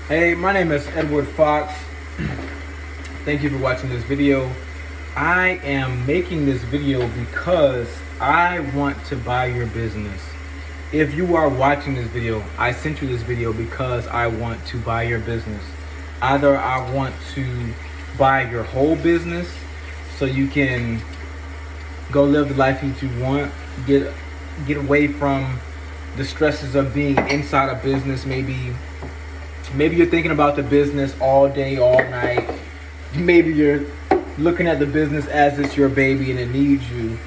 Hey, my name is Edward Fox. Thank you for watching this video. I am making this video because I want to buy your business. If you are watching this video, I sent you this video because I want to buy your business. Either I want to buy your whole business so you can go live the life that you want, get away from the stresses of being inside a business. Maybe you're thinking about the business all day, all night. Maybe you're looking at the business as it's your baby and it needs you.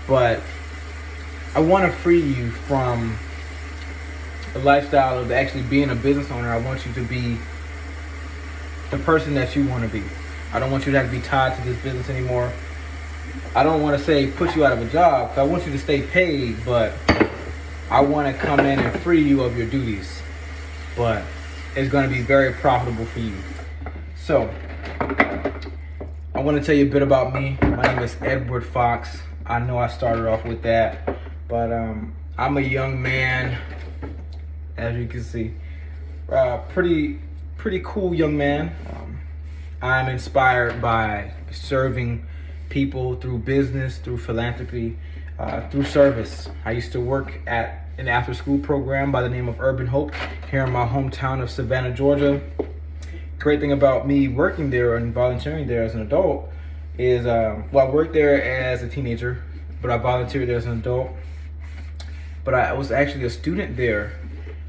But I want to free you from the lifestyle of actually being a business owner. I want you to be the person that you want to be. I don't want you to have to be tied to this business anymore. I don't want to say put you out of a job, because I want you to stay paid, but I want to come in and free you of your duties. But it's going to be very profitable for you. So I want to tell you a bit about me. My name is Edward Fox. I know I started off with that, but I'm a young man, as you can see. Pretty cool young man. I'm inspired by serving people through business, through philanthropy, through service. I used to work at an after-school program by the name of Urban Hope here in my hometown of Savannah, Georgia. Great thing about me working there and volunteering there as an adult is, I worked there as a teenager, but I volunteered there as an adult. But I was actually a student there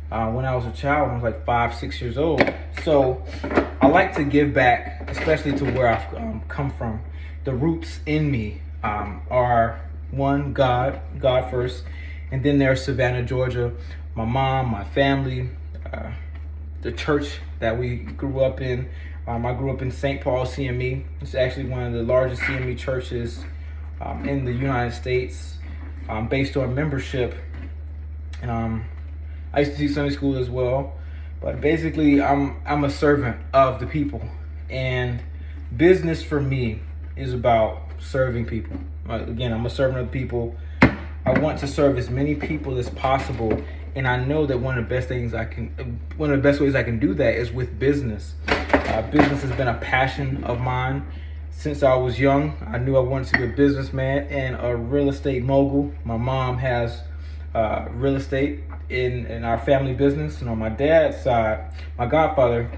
when I was a child, when I was like 5-6 years old. So I like to give back, especially to where I've come from. The roots in me are one, God first, and then there's Savannah, Georgia, my mom, my family, the church that we grew up in. I grew up in St. Paul CME. It's actually one of the largest CME churches in the United States, based on membership. And I used to do Sunday school as well. But basically, I'm a servant of the people, and business for me is about serving people. Again, I'm a servant of the people. I want to serve as many people as possible, and I know that one of the best ways I can do that is with business. Business has been a passion of mine since I was young. I knew I wanted to be a businessman and a real estate mogul. My mom has real estate in our family business, and on my dad's side, my godfather,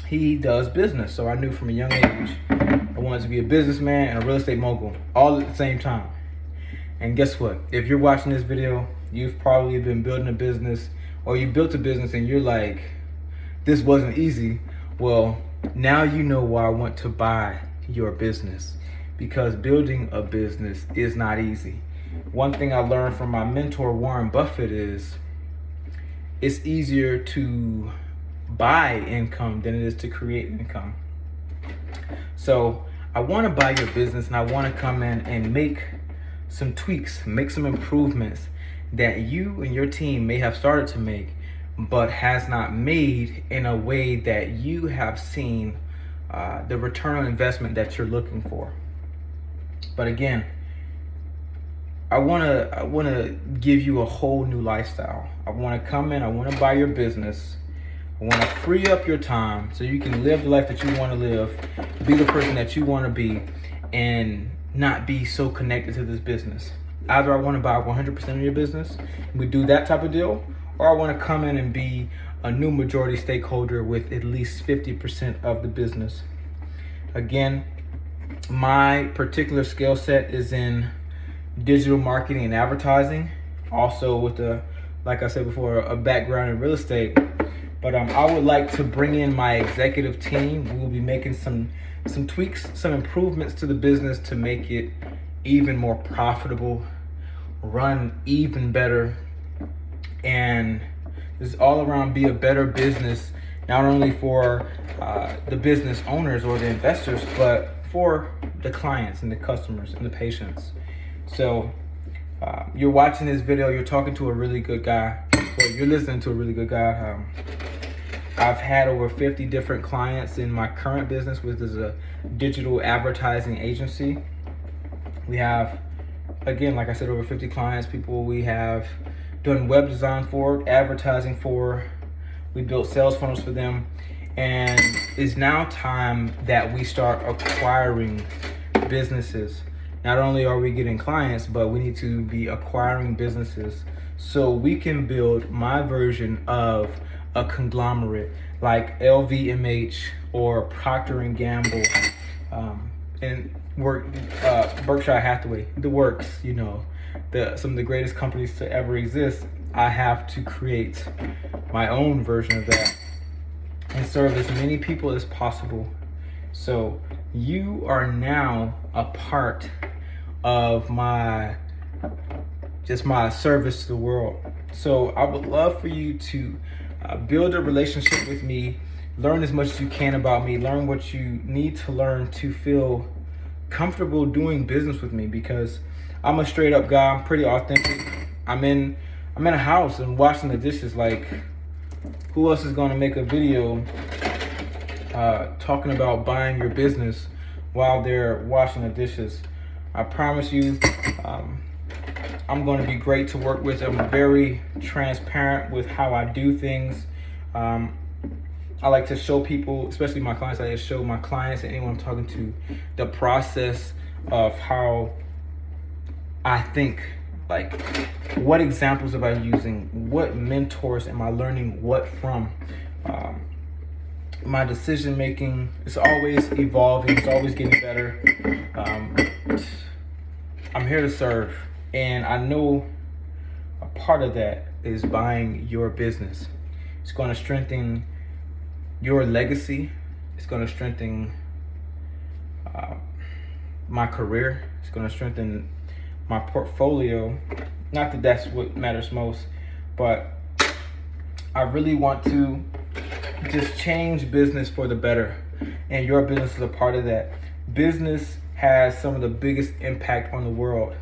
he does business. So I knew from a young age I wanted to be a businessman and a real estate mogul all at the same time. And guess what? If you're watching this video, you've probably been building a business, or you built a business and you're like, this wasn't easy. Well, now you know why I want to buy your business, because building a business is not easy. One thing I learned from my mentor, Warren Buffett, is it's easier to buy income than it is to create income. So I want to buy your business, and I want to come in and make some tweaks, make some improvements that you and your team may have started to make, but has not made in a way that you have seen the return on investment that you're looking for. But again, I wanna give you a whole new lifestyle. I wanna come in, I wanna buy your business. I wanna free up your time so you can live the life that you wanna live, be the person that you wanna be, and not be so connected to this business. Either I wanna buy 100% of your business, we do that type of deal, or I wanna come in and be a new majority stakeholder with at least 50% of the business. Again, my particular skill set is in digital marketing and advertising, also with like I said before, a background in real estate. But I would like to bring in my executive team. We will be making some tweaks, some improvements to the business to make it even more profitable, run even better, and just all around be a better business, not only for the business owners or the investors, but for the clients and the customers and the patients. So you're watching this video, you're talking to a really good guy, or you're listening to a really good guy. I've had over 50 different clients in my current business, which is a digital advertising agency. We have, again, like I said, over 50 clients, people we have done web design for, advertising for, We built sales funnels for them. And it's now time that we start acquiring businesses. Not only are we getting clients, but we need to be acquiring businesses so we can build my version of a conglomerate like LVMH or Procter and Gamble, and Berkshire Hathaway, the works, some of the greatest companies to ever exist. I have to create my own version of that and serve as many people as possible. So you are now a part of my service to the world. So I would love for you to build a relationship with me, learn as much as you can about me, learn what you need to learn to feel comfortable doing business with me, because I'm a straight up guy. I'm pretty authentic. I'm in a house and washing the dishes. Like, who else is going to make a video talking about buying your business while they're washing the dishes? I promise you, I'm going to be great to work with. I'm very transparent with how I do things. I like to show people, especially my clients, I like to show my clients and anyone I'm talking to the process of how I think. Like, what examples am I using? What mentors am I learning what from? My decision making is always evolving. It's always getting better. I'm here to serve. And I know a part of that is buying your business. It's going to strengthen your legacy. It's going to strengthen my career. It's going to strengthen my portfolio. Not that that's what matters most, but I really want to just change business for the better, and your business is a part of that. Business has some of the biggest impact on the world.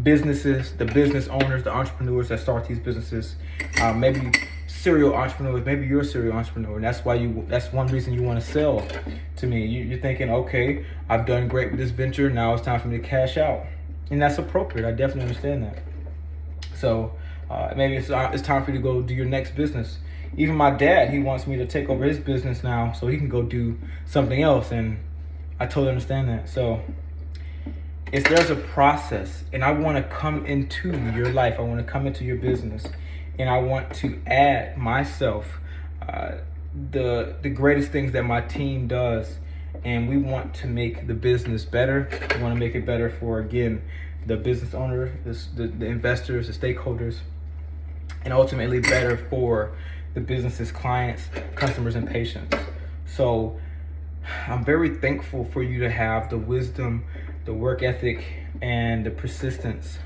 Businesses, the business owners, the entrepreneurs that start these businesses, maybe serial entrepreneurs, maybe you're a serial entrepreneur, and that's one reason you want to sell to me. You're thinking, okay, I've done great with this venture, now it's time for me to cash out. And that's appropriate. I definitely understand that. So maybe it's time for you to go do your next business. Even my dad, he wants me to take over his business now so he can go do something else, and I totally understand that. So there's a process, and I want to come into your life. I want to come into your business, and I want to add myself, the greatest things that my team does. And we want to make the business better. We want to make it better for, again, the business owner, the investors, the stakeholders, and ultimately better for the business's clients, customers, and patients. So I'm very thankful for you to have the wisdom, the work ethic, and the persistence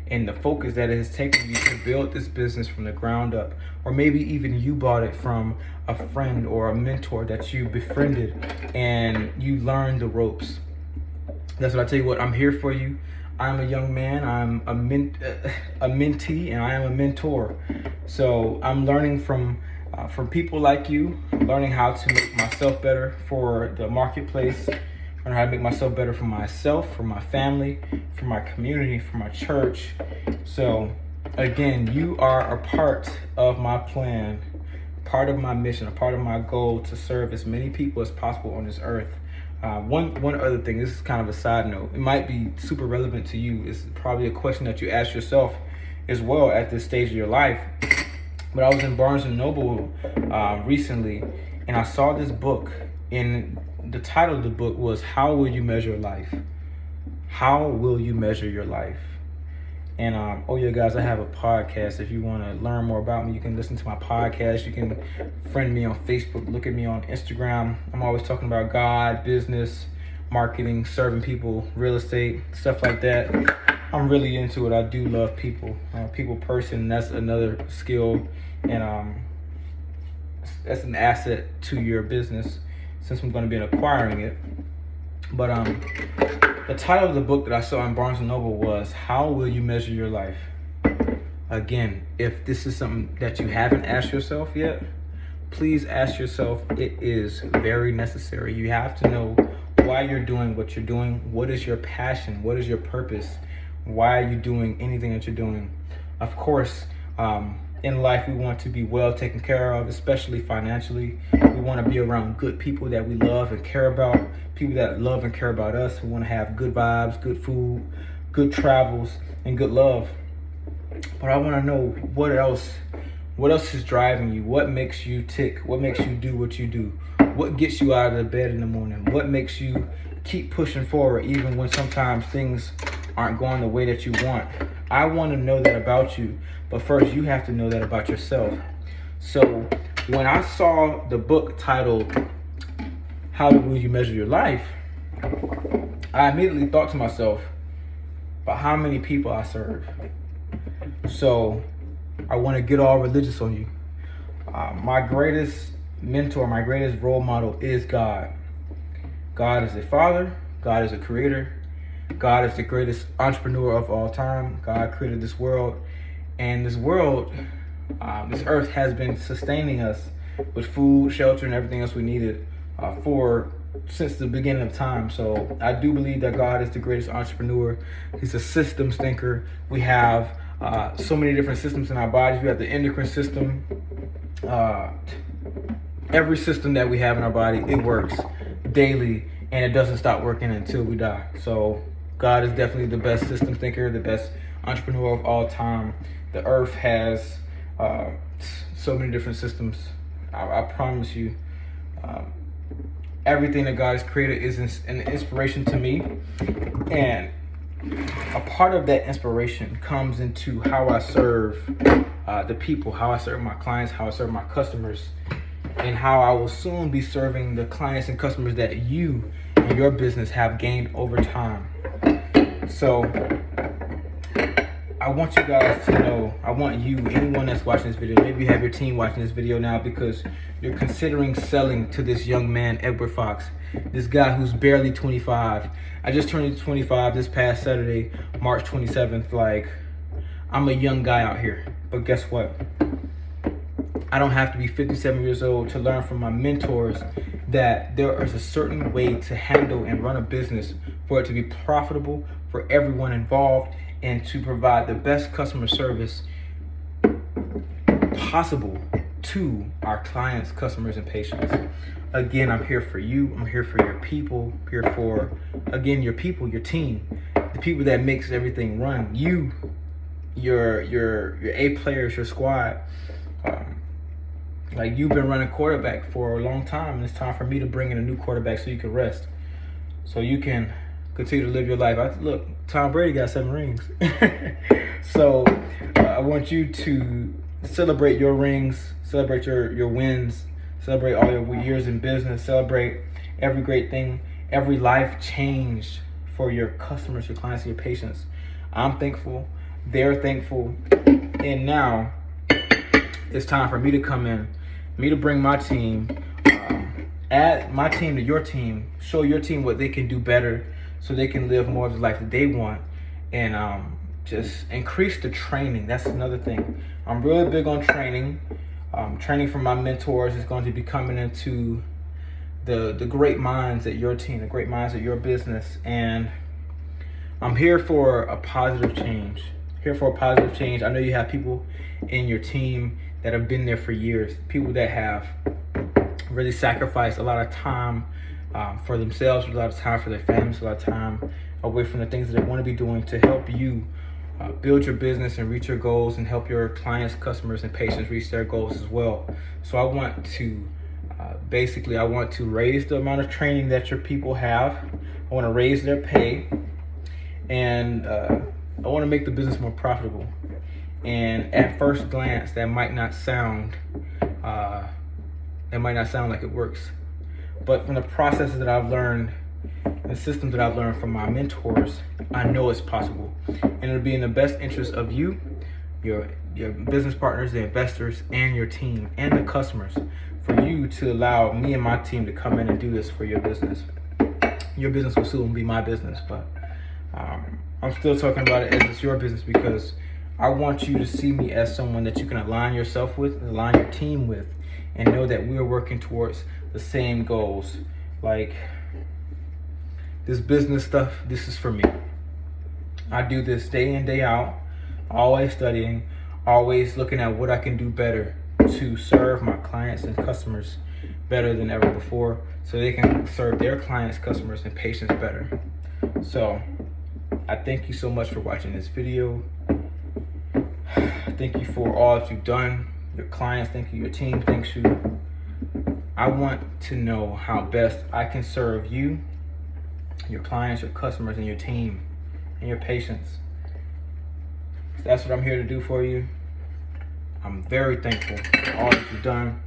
and the focus that it has taken you to build this business from the ground up. Or maybe even you bought it from a friend or a mentor that you befriended and you learned the ropes. That's what I tell you what, I'm here for you. I'm a young man, I'm a mentee, and I am a mentor. So I'm learning from people like you. I'm learning how to make myself better for the marketplace, learn how to make myself better for myself, for my family, for my community, for my church. So again, you are a part of my plan, part of my mission, a part of my goal to serve as many people as possible on this earth. One other thing, this is kind of a side note. It might be super relevant to you. It's probably a question that you ask yourself as well at this stage of your life. But I was in Barnes & Noble recently, and I saw this book, and the title of the book was How Will You Measure Life? How will you measure your life? And oh yeah, guys, I have a podcast. If you want to learn more about me, you can listen to my podcast. You can friend me on Facebook, look at me on Instagram. I'm always talking about God, business, marketing, serving people, real estate, stuff like that. I'm really into it. I do love people. People person, that's another skill, and that's an asset to your business, since I'm going to be acquiring it. But the title of the book that I saw in Barnes & Noble was How Will You Measure Your Life? Again, if this is something that you haven't asked yourself yet, please ask yourself. It is very necessary. You have to know why you're doing what you're doing. What is your passion? What is your purpose? Why are you doing anything that you're doing? Of course, in life, we want to be well taken care of, especially financially. We want to be around good people that we love and care about, people that love and care about us. We want to have good vibes, good food, good travels, and good love. But I want to know what else is driving you? What makes you tick? What makes you do what you do? What gets you out of the bed in the morning? What makes you keep pushing forward even when sometimes things aren't going the way that you want? I want to know that about you, but first you have to know that about yourself. So when I saw the book titled How Will You Measure Your Life, I immediately thought to myself about how many people I serve. So I want to get all religious on you. My greatest mentor, my greatest role model is God. God is a father. God is a creator. God is the greatest entrepreneur of all time. God created this world. And this world, this earth has been sustaining us with food, shelter, and everything else we needed since the beginning of time. So I do believe that God is the greatest entrepreneur. He's a systems thinker. We have so many different systems in our bodies. We have the endocrine system. Every system that we have in our body, it works daily, and it doesn't stop working until we die. So God is definitely the best system thinker, the best entrepreneur of all time. The earth has so many different systems. I promise you, everything that God has created is an inspiration to me. And a part of that inspiration comes into how I serve the people, how I serve my clients, how I serve my customers, and how I will soon be serving the clients and customers that you and your business have gained over time. So I want you guys to know, I want you, anyone that's watching this video, maybe you have your team watching this video now because you're considering selling to this young man, Edward Fox, this guy who's barely 25. I just turned 25 this past Saturday, March 27th. Like, I'm a young guy out here, but guess what? I don't have to be 57 years old to learn from my mentors that there is a certain way to handle and run a business for it to be profitable for everyone involved and to provide the best customer service possible to our clients, customers, and patients. Again, I'm here for you. I'm here for your people. I'm here for, again, your people, your team, the people that makes everything run. You, your A players, your squad. Like, you've been running quarterback for a long time, and it's time for me to bring in a new quarterback so you can rest, so you can continue to live your life. Look, Tom Brady got 7 rings. So I want you to celebrate your rings, celebrate your wins, celebrate all your years in business, celebrate every great thing, every life changed for your customers, your clients, and your patients. I'm thankful. They're thankful. And now it's time for me to come in, me to bring my team, add my team to your team, show your team what they can do better so they can live more of the life that they want, and just increase the training. That's another thing. I'm really big on training. Training from my mentors is going to be coming into the great minds at your team, the great minds at your business. And I'm here for a positive change. I know you have people in your team that have been there for years, people that have really sacrificed a lot of time for themselves, a lot of time for their families, a lot of time away from the things that they want to be doing to help you build your business and reach your goals, and help your clients, customers, and patients reach their goals as well. So I want to I want to raise the amount of training that your people have. I want to raise their pay, and I want to make the business more profitable. And at first glance, that might not sound like it works, but from the processes that I've learned, the systems that I've learned from my mentors, I know it's possible, and it'll be in the best interest of you, your business partners, the investors, and your team and the customers, for you to allow me and my team to come in and do this for your business. Your business will soon be my business, but I'm still talking about it as it's your business, because I want you to see me as someone that you can align yourself with, align your team with, and know that we're working towards the same goals. Like, this business stuff, this is for me. I do this day in, day out, always studying, always looking at what I can do better to serve my clients and customers better than ever before, so they can serve their clients, customers, and patients better. So I thank you so much for watching this video. Thank you for all that you've done, your clients, thank you, your team, thanks you. I want to know how best I can serve you, your clients, your customers, and your team, and your patients. So that's what I'm here to do for you. I'm very thankful for all that you've done.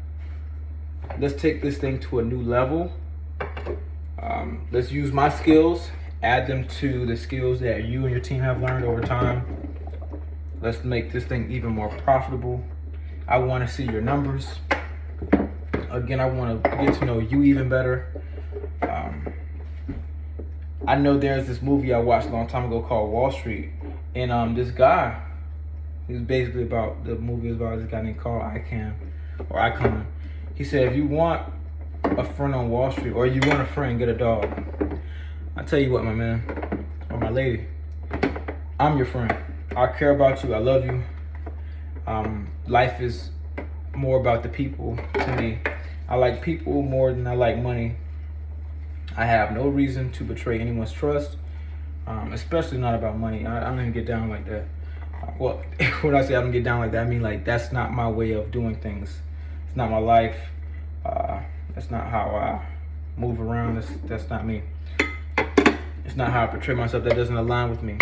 Let's take this thing to a new level. Let's use my skills, add them to the skills that you and your team have learned over time. Let's make this thing even more profitable. I want to see your numbers. Again, I want to get to know you even better. I know there's this movie I watched a long time ago called Wall Street, and this guy, the movie was about this guy named Carl Icahn. He said, if you want a friend on Wall Street, or you want a friend, get a dog. I tell you what, my man, or my lady, I'm your friend. I care about you, I love you. Life is more about the people to me. I like people more than I like money. I have no reason to betray anyone's trust, especially not about money. I don't even get down like that. Well, when I say I don't get down like that, I mean like that's not my way of doing things. It's not my life. That's not how I move around. That's not me. It's not how I portray myself. That doesn't align with me.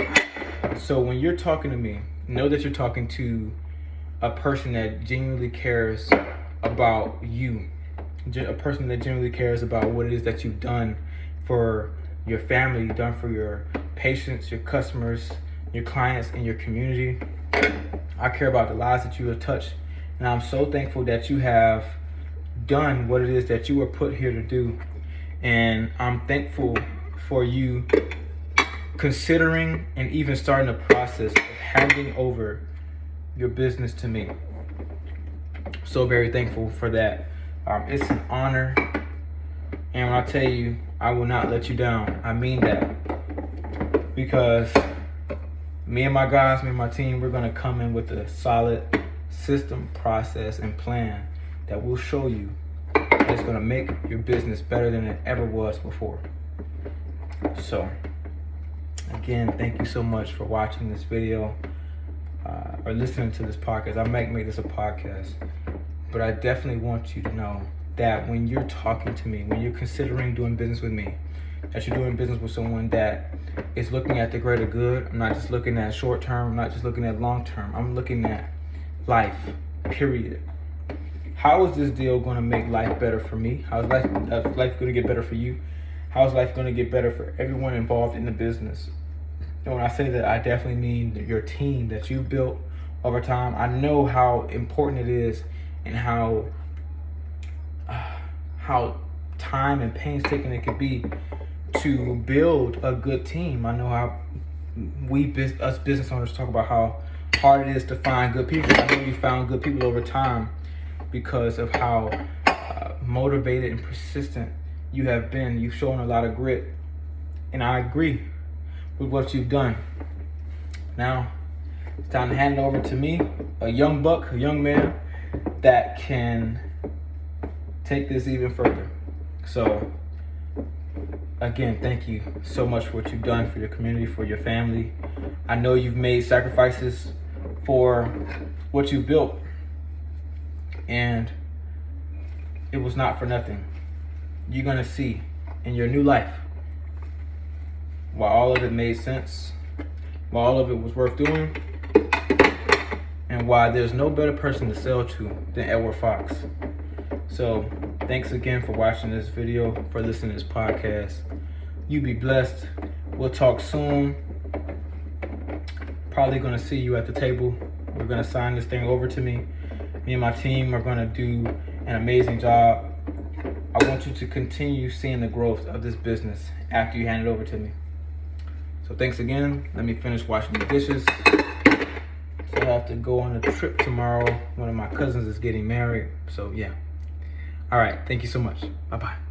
So when you're talking to me, know that you're talking to a person that genuinely cares about you. A person that genuinely cares about what it is that you've done for your family, you've done for your patients, your customers, your clients, and your community. I care about the lives that you have touched, and I'm so thankful that you have done what it is that you were put here to do. And I'm thankful for you considering and even starting the process of handing over your business to me. So very thankful for that. It's an honor, and when I tell you I will not let you down, I mean that, because me and my guys, me and my team, we're going to come in with a solid system, process, and plan that will show you that it's going to make your business better than it ever was before. So again, thank you so much for watching this video or listening to this podcast. I might make this a podcast, but I definitely want you to know that when you're talking to me, when you're considering doing business with me, that you're doing business with someone that is looking at the greater good. I'm not just looking at short term, I'm not just looking at long term. I'm looking at life, period. How is this deal going to make life better for me? How is life going to get better for you? How is life going to get better for everyone involved in the business? And when I say that, I definitely mean your team that you've built over time. I know how important it is and how time and painstaking it could be to build a good team. I know how us business owners talk about how hard it is to find good people. I know you found good people over time because of how motivated and persistent you have been. You've shown a lot of grit, and I agree with what you've done. Now it's time to hand it over to me, a young buck, a young man that can take this even further. So again, thank you so much for what you've done for your community, for your family. I know you've made sacrifices for what you've built, and it was not for nothing. You're gonna see in your new life why all of it made sense, why all of it was worth doing, and why there's no better person to sell to than Edward Fox. So thanks again for watching this video, for listening to this podcast. You be blessed. We'll talk soon. Probably gonna see you at the table. We're gonna sign this thing over to me. Me and my team are gonna do an amazing job. I want you to continue seeing the growth of this business after you hand it over to me. So thanks again. Let me finish washing the dishes. So I have to go on a trip tomorrow. One of my cousins is getting married. So yeah. All right. Thank you so much. Bye-bye.